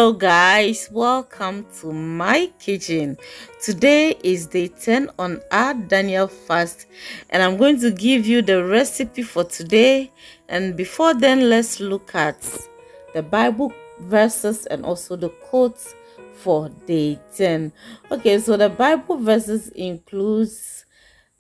Hello guys, welcome to my kitchen. Today is day 10 on our Daniel fast and I'm going to give you the recipe for today. And before then, let's look at the Bible verses and also the quotes for day 10. Okay, so the Bible verses includes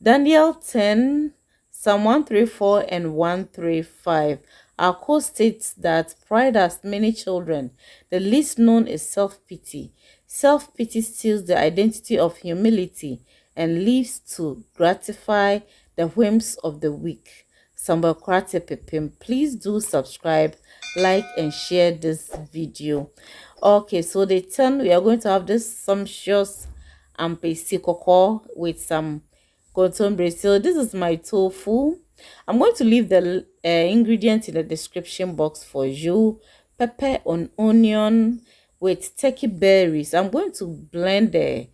Daniel 10, Psalm 134 and 135. Our quote states that pride has many children. The least known is self-pity. Self-pity steals the identity of humility and lives to gratify the whims of the weak. Sambakwate Pepim. Please do subscribe, like, and share this video. Okay, so day 10, we are going to have this sumptuous pasty cocoa with some Nkontommire. So this is my tofu. I'm going to leave the ingredients in the description box for you. Pepper and onion with turkey berries. I'm going to blend the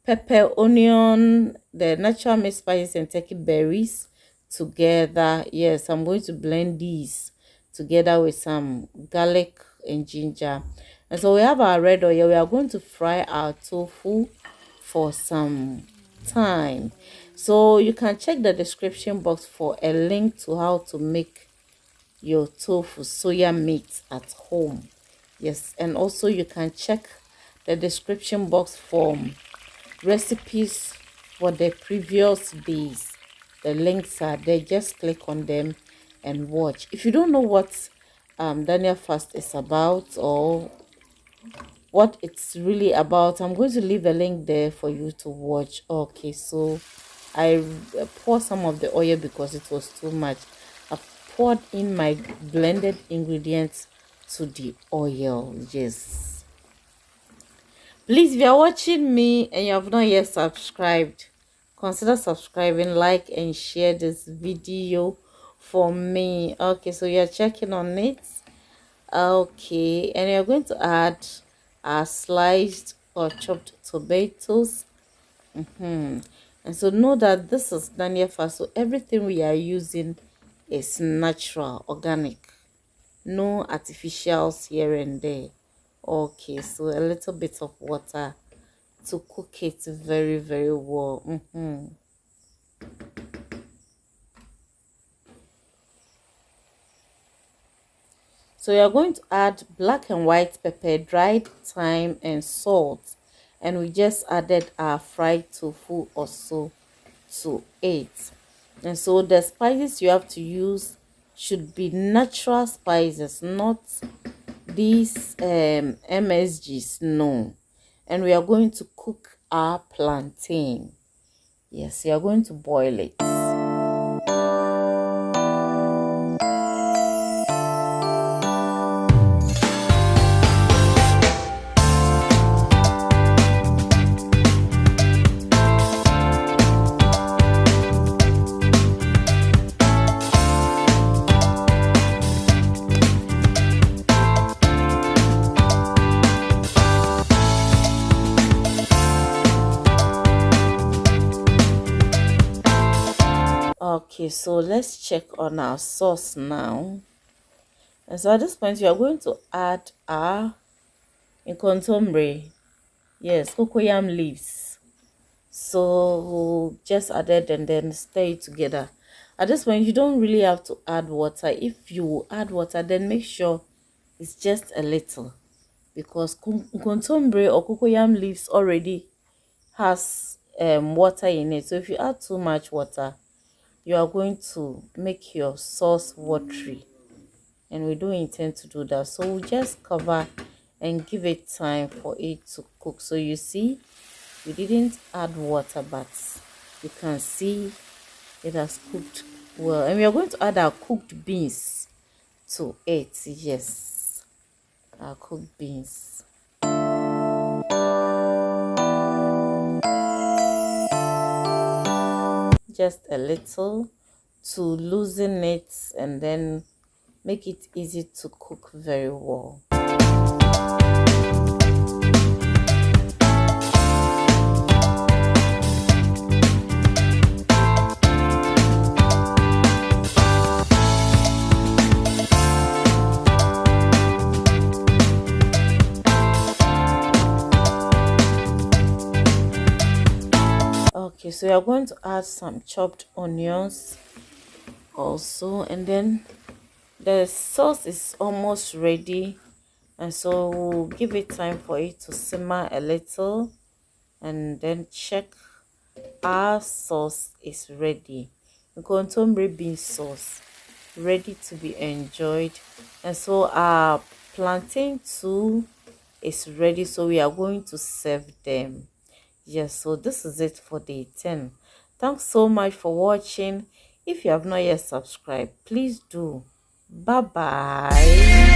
pepper, onion, the natural mixed spices and turkey berries together. Yes, I'm going to blend these together with some garlic and ginger. And so we have our red oil. We are going to fry our tofu for some time. So you can check the description box for a link to how to make your tofu soya meat at home. Yes, and also you can check the description box for recipes for the previous days. The links are there. Just click on them and watch. If you don't know what Daniel fast is about or what it's really about, I'm going to leave a link there for you to watch. Okay, so I poured some of the oil because it was too much. I poured in my blended ingredients to the oil. Yes, please, if you are watching me and you have not yet subscribed, consider subscribing, like, and share this video for me. Okay, so you are checking on it. Okay, and you're going to add our sliced or chopped tomatoes. And so know that this is Daniel fast, so everything we are using is natural, organic, no artificials here and there. Okay, so a little bit of water to cook it very, very well. So you are going to add black and white pepper, dried thyme, and salt. And we just added our fried tofu also to it. And so the spices you have to use should be natural spices, not these MSGs, no. And we are going to cook our plantain. Yes, we are going to boil it. Okay, so let's check on our sauce now. And so at this point, we are going to add our Nkontommire. Yes, cocoyam leaves. So we'll just add it and then stir it together. At this point, you don't really have to add water. If you add water, then make sure it's just a little, because Nkontommire or cocoyam leaves already has water in it. So if you add too much water, you are going to make your sauce watery, and we don't intend to do that. So we'll just cover and give it time for it to cook. So you see, we didn't add water, but you can see it has cooked well. And we are going to add our cooked beans to it. Yes, our cooked beans. Just a little to loosen it and then make it easy to cook very well. Okay, so you're going to add some chopped onions also, and then the sauce is almost ready, and so we'll give it time for it to simmer a little, and then check our sauce is ready. Nkontommire bean sauce ready to be enjoyed, and so our plantain too is ready, so we are going to serve them. Yes, so this is it for day 10. Thanks so much for watching. If you have not yet subscribed, please do. Bye bye.